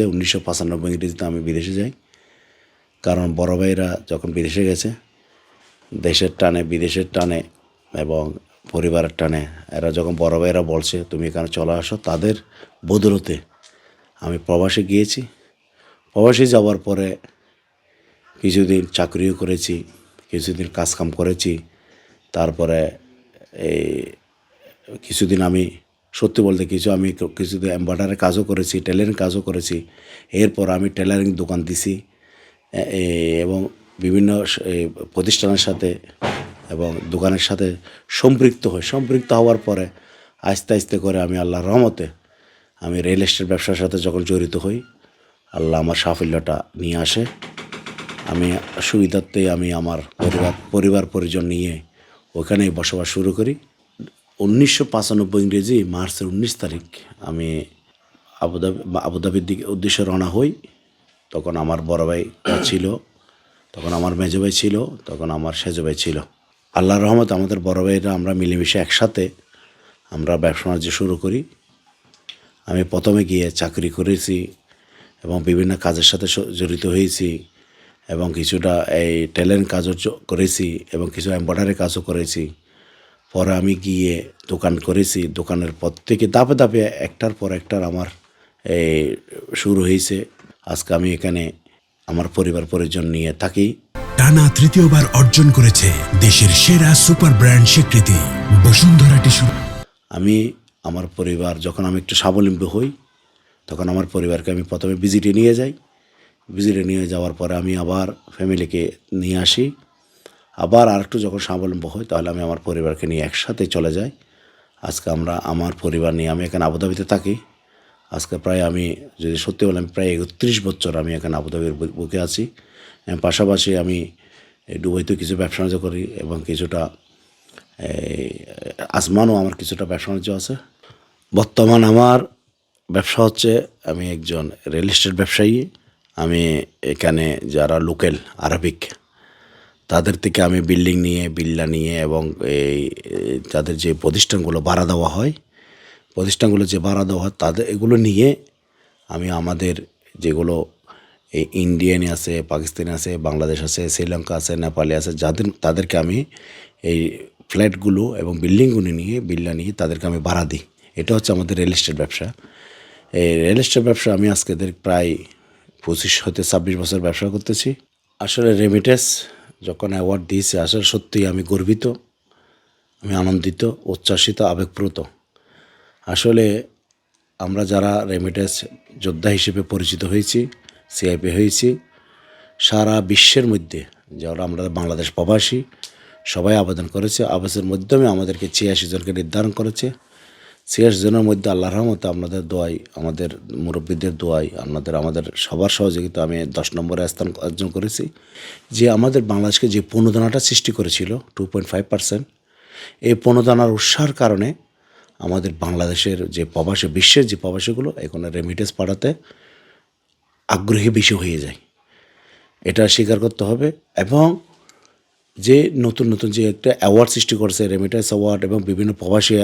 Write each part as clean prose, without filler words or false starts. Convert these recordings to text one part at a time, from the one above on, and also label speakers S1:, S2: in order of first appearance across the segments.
S1: 1995 ইংরেজিতে আমি বিদেশে যাই, কারণ বড় ভাইরা যখন বিদেশে গেছে, দেশের টানে বিদেশের টানে এবং পরিবারের টানে এরা যখন বড় ভাইরা বলছে তুমি এখানে চলে আসো, তাদের বদৌলতে আমি প্রবাসে গিয়েছি। প্রবাসে যাওয়ার পরে কিছুদিন চাকরিও করেছি, কিছুদিন কাজকাম করেছি। তারপরে এই কিছুদিন আমি সত্যি বলতে কিছুদিন এমব্রয়ডারির কাজও করেছি, টেলারিং কাজও করেছি। এরপর আমি টেলারিং দোকান দিছি এবং বিভিন্ন প্রতিষ্ঠানের সাথে এবং দোকানের সাথে সম্পৃক্ত হওয়ার পরে আস্তে আস্তে করে আমি আল্লাহর রহমতে আমি রিয়েল এস্টেট ব্যবসার সাথে যখন জড়িত হই, আল্লাহ আমার সাফল্যটা নিয়ে আসে। আমি সুবিধার্থে আমি আমার পরিবার পরিজন নিয়ে ওখানেই বসবাস শুরু করি। 1995 ইংরেজি মার্চের 19 তারিখ আমি আবুধাবির দিকে উদ্দেশ্যে রওনা হই। তখন আমার বড় ভাই ছিল, তখন আমার মেজো ভাই ছিল, তখন আমার সেজো ভাই ছিল। আল্লাহর রহমতে আমাদের বড় ভাইরা আমরা মিলেমিশে একসাথে আমরা ব্যবসা বাণিজ্য শুরু করি। আমি প্রথমে গিয়ে চাকরি করেছি এবং বিভিন্ন কাজের সাথে জড়িত হয়েছি এবং কিছুটা এই টেলারিং কাজও করেছি এবং কিছু এমব্রয়ডারি কাজও করেছি। পরে আমি গিয়ে দোকান করেছি। দোকানের পর থেকে ধাপে ধাপে একটার পর একটার আমার শুরু হয়েছে। আজকে আমি এখানে আমার পরিবার পরিজন নিয়ে থাকি।
S2: টানা তৃতীয়বার অর্জন করেছে দেশের সেরা সুপার ব্র্যান্ড স্বীকৃতি বসুন্ধরা টিস্যু।
S1: আমি আমার পরিবার যখন আমি একটু স্বাবলম্বী হই, তখন আমার পরিবারকে আমি প্রথমে ভিজিটে নিয়ে যাই। ভিজিটে নিয়ে যাওয়ার পরে আমি আবার ফ্যামিলিকে নিয়ে আসি। আবার আরেকটু যখন স্বাবলম্বী হই, তাহলে আমি আমার পরিবারকে নিয়ে একসাথে চলে যাই। আজকে আমার পরিবার নিয়ে আমি এখানে আবুধাবিতে থাকি। আজকে প্রায় আমি যদি সত্যি বলে আমি প্রায় 31 বছর আমি এখানে আবুধাবির বুকে আছি। পাশাপাশি আমি দুবাইতে কিছু ব্যবসা বাণিজ্য করি এবং কিছুটা আসমানও আমার কিছুটা ব্যবসা বাণিজ্য আছে। বর্তমান আমার ব্যবসা হচ্ছে আমি একজন রিয়েল এস্টেট ব্যবসায়ী। আমি এখানে যারা লোকাল আরবিক তাদের থেকে আমি বিল্লা নিয়ে এবং তাদের যে প্রতিষ্ঠানগুলো ভাড়া দেওয়া হয়, তাদের এগুলো নিয়ে আমি আমাদের যেগুলো এই ইন্ডিয়ানে আছে, পাকিস্তানি আছে, বাংলাদেশ আছে, শ্রীলঙ্কা আছে, নেপালে আছে, তাদেরকে আমি এই ফ্ল্যাটগুলো এবং বিল্ডিংগুলো বিল্লা নিয়ে তাদেরকে আমি ভাড়া দিই। এটা হচ্ছে আমাদের রিয়েল এস্টেট ব্যবসা। এই রিয়েল এস্টেট ব্যবসা আমি আজকে প্রায় 25 হতে 26 বছর ব্যবসা করতেছি। আসলে রেমিটেন্স যখন অ্যাওয়ার্ড দিয়েছে, আসলে সত্যিই আমি গর্বিত, আমি আনন্দিত, উচ্ছ্বাসিত, আবেগপ্রত। আসলে আমরা যারা রেমিটেন্স যোদ্ধা হিসেবে পরিচিত হয়েছি, সিআইপি হয়েছি, সারা বিশ্বের মধ্যে যারা আমরা বাংলাদেশ প্রবাসী সবাই আবেদন করেছে। আবেদনের মাধ্যমে আমাদেরকে 86 জনকে নির্ধারণ করেছে। 86 জনের মধ্যে আল্লাহর রহমতে আপনাদের দোয়াই, আমাদের মুরব্বীদের দোয়াই, আমাদের সবার সহযোগিতা আমি 10 নম্বরে স্থান অর্জন করেছি। যে আমাদের বাংলাদেশকে যে প্রণোদনাটা সৃষ্টি করেছিল 2.5%, এই প্রণোদনার উৎসাহের কারণে আমাদের বাংলাদেশের যে প্রবাসী, বিশ্বের যে প্রবাসীগুলো এখন রেমিটেন্স পাঠাতে আগ্রহী বেশি হয়ে যায়, এটা স্বীকার করতে হবে। এবং যে নতুন যে একটা অ্যাওয়ার্ড সৃষ্টি করেছে, রেমিটেন্স অ্যাওয়ার্ড এবং বিভিন্ন প্রবাসী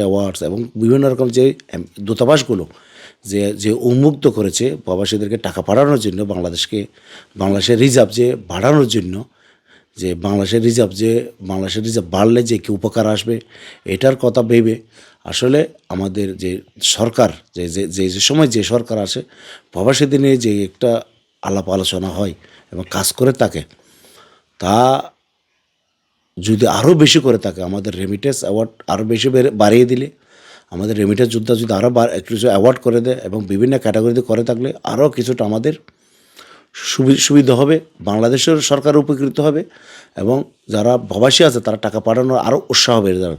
S1: অ্যাওয়ার্ডস এবং বিভিন্ন রকম যে দূতাবাসগুলো যে উন্মুক্ত করেছে প্রবাসীদেরকে টাকা পাঠানোর জন্য, বাংলাদেশের রিজার্ভ যে বাড়ানোর জন্য, যে বাংলাদেশের রিজার্ভ বাড়লে যে কি উপকার আসবে এটার কথা ভেবে আসলে আমাদের যে সরকার যে সময় যে সরকার আসে, প্রবাসীদের নিয়ে যে একটা আলাপ আলোচনা হয় এবং কাজ করে থাকে, তা যদি আরও বেশি করে থাকে, আমাদের রেমিটেন্স অ্যাওয়ার্ড আরও বেশি বাড়িয়ে দিলে, আমাদের রেমিটেন্স যোদ্ধা যদি আরও কিছু অ্যাওয়ার্ড করে দেয় এবং বিভিন্ন ক্যাটাগরিতে করে থাকলে আরও কিছুটা আমাদের সুবিধা হবে, বাংলাদেশের সরকার উপকৃত হবে এবং যারা প্রবাসী আছে তারা টাকা পাঠানোর আরও উৎসাহ বেড়ে যাবে।